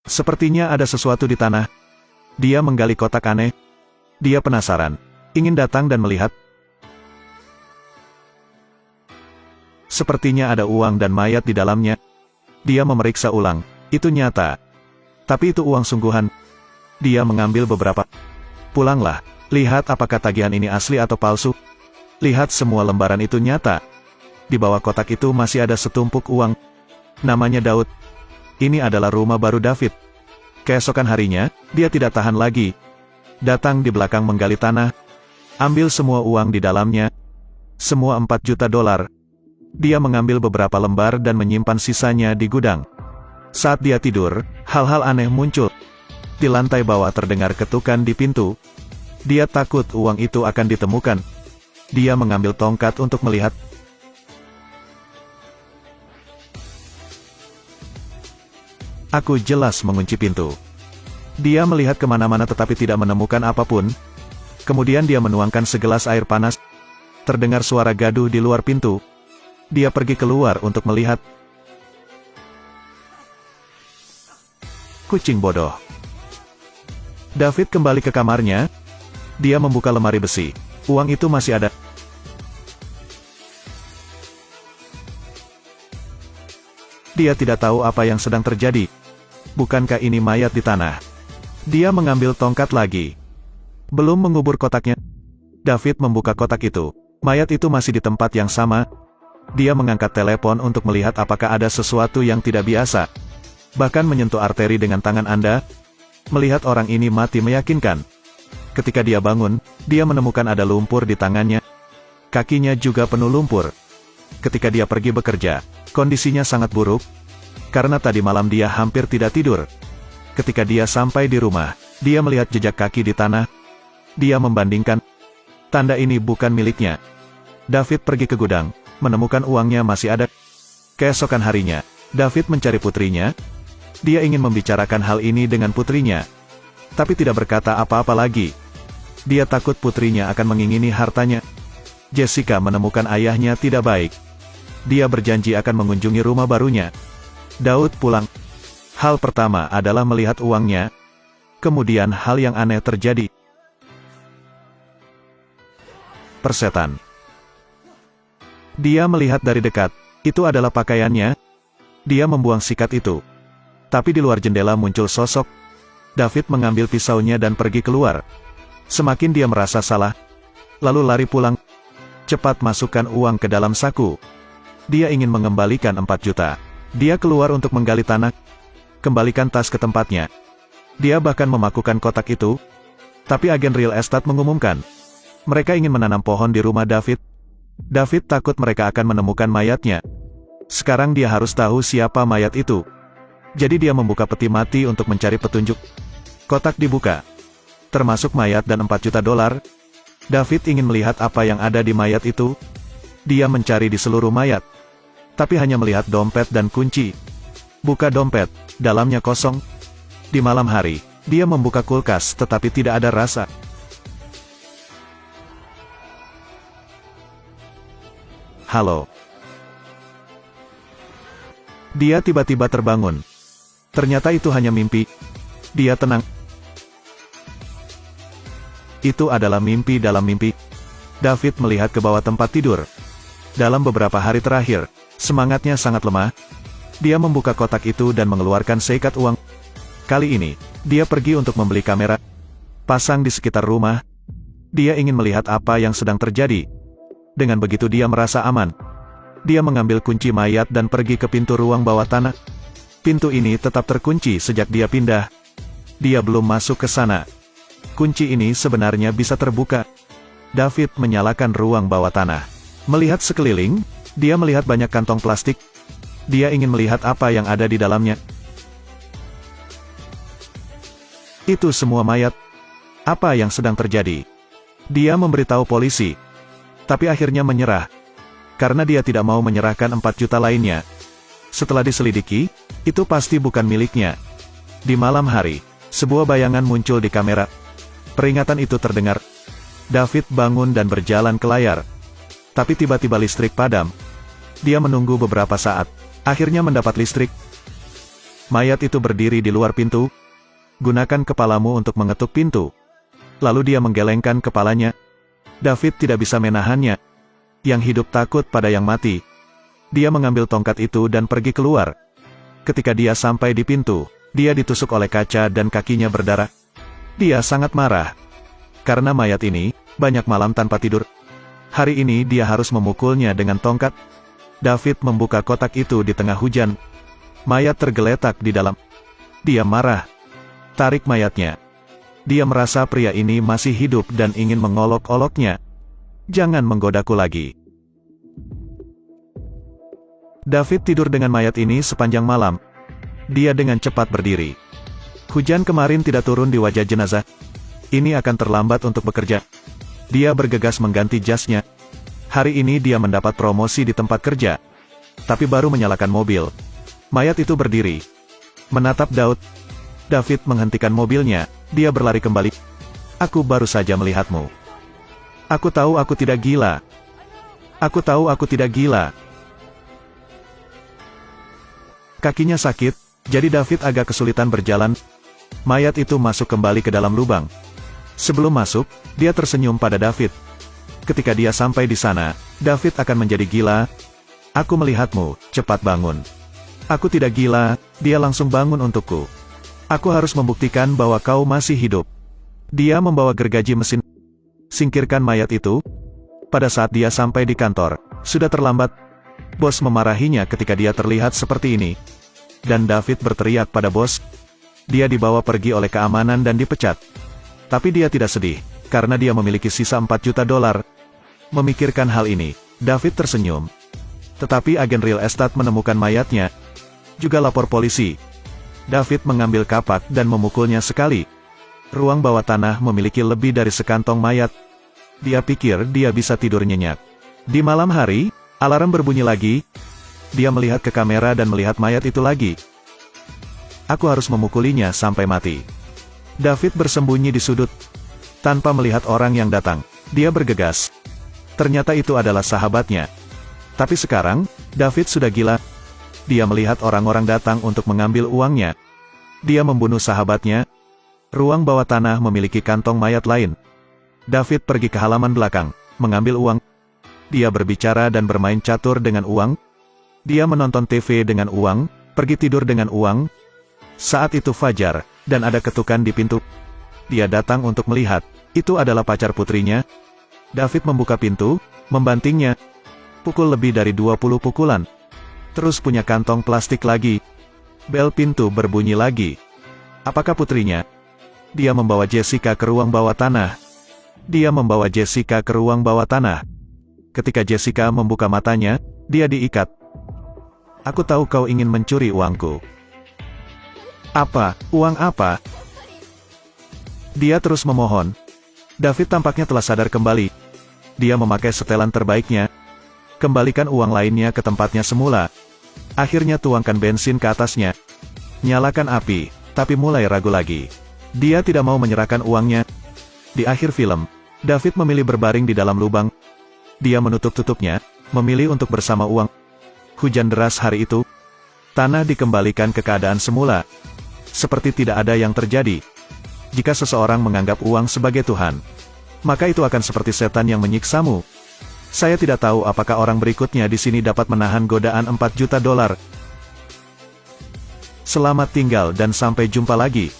Sepertinya ada sesuatu di tanah. Dia menggali kotak aneh. Dia penasaran, ingin datang dan melihat. Sepertinya ada uang dan mayat di dalamnya. Dia memeriksa ulang, itu nyata. Tapi itu uang sungguhan. Dia mengambil beberapa. Pulanglah, lihat apakah tagihan ini asli atau palsu. Lihat semua lembaran itu nyata. Di bawah kotak itu masih ada setumpuk uang. Namanya Daud. Ini adalah rumah baru David. Keesokan harinya, dia tidak tahan lagi. Datang di belakang menggali tanah. Ambil semua uang di dalamnya. Semua $4 juta. Dia mengambil beberapa lembar dan menyimpan sisanya di gudang. Saat dia tidur, hal-hal aneh muncul. Di lantai bawah terdengar ketukan di pintu. Dia takut uang itu akan ditemukan. Dia mengambil tongkat untuk melihat. Aku jelas mengunci pintu. Dia melihat kemana-mana tetapi tidak menemukan apapun. Kemudian dia menuangkan segelas air panas. Terdengar suara gaduh di luar pintu. Dia pergi keluar untuk melihat. Kucing bodoh. David kembali ke kamarnya. Dia membuka lemari besi. Uang itu masih ada. Dia tidak tahu apa yang sedang terjadi. Bukankah ini mayat di tanah? Dia mengambil tongkat lagi. Belum mengubur kotaknya. David membuka kotak itu. Mayat itu masih di tempat yang sama. Dia mengangkat telepon untuk melihat apakah ada sesuatu yang tidak biasa. Bahkan menyentuh arteri dengan tangan Anda. Melihat orang ini mati meyakinkan. Ketika dia bangun, dia menemukan ada lumpur di tangannya. Kakinya juga penuh lumpur. Ketika dia pergi bekerja, kondisinya sangat buruk. Karena tadi malam dia hampir tidak tidur. Ketika dia sampai di rumah, dia melihat jejak kaki di tanah. Dia membandingkan. Tanda ini bukan miliknya. David pergi ke gudang, menemukan uangnya masih ada. Keesokan harinya, David mencari putrinya. Dia ingin membicarakan hal ini dengan putrinya. Tapi tidak berkata apa-apa lagi. Dia takut putrinya akan mengingini hartanya. Jessica menemukan ayahnya tidak baik. Dia berjanji akan mengunjungi rumah barunya. Daud pulang. Hal pertama adalah melihat uangnya. Kemudian hal yang aneh terjadi. Persetan. Dia melihat dari dekat. Itu adalah pakaiannya. Dia membuang sikat itu. Tapi di luar jendela muncul sosok. David mengambil pisaunya dan pergi keluar. Semakin dia merasa salah. Lalu lari pulang. Cepat masukkan uang ke dalam saku. Dia ingin mengembalikan 4 juta. Dia keluar untuk menggali tanah. Kembalikan tas ke tempatnya. Dia bahkan memakukan kotak itu. Tapi agen real estate mengumumkan. Mereka ingin menanam pohon di rumah David. David takut mereka akan menemukan mayatnya. Sekarang dia harus tahu siapa mayat itu. Jadi dia membuka peti mati untuk mencari petunjuk. Kotak dibuka. Termasuk mayat dan $4 juta. David ingin melihat apa yang ada di mayat itu. Dia mencari di seluruh mayat. Tapi hanya melihat dompet dan kunci. Buka dompet, dalamnya kosong. Di malam hari, dia membuka kulkas tetapi tidak ada rasa. Halo. Dia tiba-tiba terbangun. Ternyata itu hanya mimpi. Dia tenang. Itu adalah mimpi dalam mimpi. David melihat ke bawah tempat tidur. Dalam beberapa hari terakhir, semangatnya sangat lemah. Dia membuka kotak itu dan mengeluarkan seikat uang. Kali ini, dia pergi untuk membeli kamera. Pasang di sekitar rumah. Dia ingin melihat apa yang sedang terjadi. Dengan begitu dia merasa aman. Dia mengambil kunci mayat dan pergi ke pintu ruang bawah tanah. Pintu ini tetap terkunci sejak dia pindah. Dia belum masuk ke sana. Kunci ini sebenarnya bisa terbuka. David menyalakan ruang bawah tanah. Melihat sekeliling, dia melihat banyak kantong plastik. Dia ingin melihat apa yang ada di dalamnya. Itu semua mayat. Apa yang sedang terjadi? Dia memberitahu polisi. Tapi akhirnya menyerah. Karena dia tidak mau menyerahkan 4 juta lainnya. Setelah diselidiki, itu pasti bukan miliknya. Di malam hari, sebuah bayangan muncul di kamera. Peringatan itu terdengar. David bangun dan berjalan ke layar. Tapi tiba-tiba listrik padam. Dia menunggu beberapa saat. Akhirnya mendapat listrik. Mayat itu berdiri di luar pintu. Gunakan kepalamu untuk mengetuk pintu. Lalu dia menggelengkan kepalanya. David tidak bisa menahannya. Yang hidup takut pada yang mati. Dia mengambil tongkat itu dan pergi keluar. Ketika dia sampai di pintu, dia ditusuk oleh kaca dan kakinya berdarah. Dia sangat marah. Karena mayat ini, banyak malam tanpa tidur. Hari ini dia harus memukulnya dengan tongkat. David membuka kotak itu di tengah hujan. Mayat tergeletak di dalam. Dia marah. Tarik mayatnya. Dia merasa pria ini masih hidup dan ingin mengolok-oloknya. Jangan menggodaku lagi. David tidur dengan mayat ini sepanjang malam. Dia dengan cepat berdiri. Hujan kemarin tidak turun di wajah jenazah. Ini akan terlambat untuk bekerja. Dia bergegas mengganti jasnya. Hari ini dia mendapat promosi di tempat kerja. Tapi baru menyalakan mobil. Mayat itu berdiri. Menatap Daud. David menghentikan mobilnya. Dia berlari kembali. Aku baru saja melihatmu. Aku tahu aku tidak gila. Aku tahu aku tidak gila. Kakinya sakit, jadi David agak kesulitan berjalan. Mayat itu masuk kembali ke dalam lubang. Sebelum masuk, dia tersenyum pada David. Ketika dia sampai di sana, David akan menjadi gila. Aku melihatmu, cepat bangun. Aku tidak gila, dia langsung bangun untukku. Aku harus membuktikan bahwa kau masih hidup. Dia membawa gergaji mesin. Singkirkan mayat itu. Pada saat dia sampai di kantor, sudah terlambat. Bos memarahinya ketika dia terlihat seperti ini. Dan David berteriak pada bos. Dia dibawa pergi oleh keamanan dan dipecat. Tapi dia tidak sedih, karena dia memiliki sisa $4 juta. Memikirkan hal ini, David tersenyum. Tetapi agen real estate menemukan mayatnya. Juga lapor polisi. David mengambil kapak dan memukulnya sekali. Ruang bawah tanah memiliki lebih dari sekantong mayat. Dia pikir dia bisa tidur nyenyak. Di malam hari, alarm berbunyi lagi. Dia melihat ke kamera dan melihat mayat itu lagi. Aku harus memukulinya sampai mati. David bersembunyi di sudut. Tanpa melihat orang yang datang, dia bergegas. Ternyata itu adalah sahabatnya. Tapi sekarang, David sudah gila. Dia melihat orang-orang datang untuk mengambil uangnya. Dia membunuh sahabatnya. Ruang bawah tanah memiliki kantong mayat lain. David pergi ke halaman belakang, mengambil uang. Dia berbicara dan bermain catur dengan uang. Dia menonton TV dengan uang, pergi tidur dengan uang. Saat itu fajar, dan ada ketukan di pintu. Dia datang untuk melihat. Itu adalah pacar putrinya. David membuka pintu, membantingnya. Pukul lebih dari 20 pukulan. Terus punya kantong plastik lagi. Bel pintu berbunyi lagi. Apakah putrinya? Dia membawa Jessica ke ruang bawah tanah. Dia membawa Jessica ke ruang bawah tanah. Ketika Jessica membuka matanya, dia diikat. Aku tahu kau ingin mencuri uangku. Apa? Uang apa? Dia terus memohon. David tampaknya telah sadar kembali. Dia memakai setelan terbaiknya. Kembalikan uang lainnya ke tempatnya semula. Akhirnya tuangkan bensin ke atasnya. Nyalakan api, tapi mulai ragu lagi. Dia tidak mau menyerahkan uangnya. Di akhir film, David memilih berbaring di dalam lubang. Dia menutup-tutupnya, memilih untuk bersama uang. Hujan deras hari itu. Tanah dikembalikan ke keadaan semula. Seperti tidak ada yang terjadi. Jika seseorang menganggap uang sebagai Tuhan, maka itu akan seperti setan yang menyiksamu. Saya tidak tahu apakah orang berikutnya di sini dapat menahan godaan $4 juta. Selamat tinggal dan sampai jumpa lagi.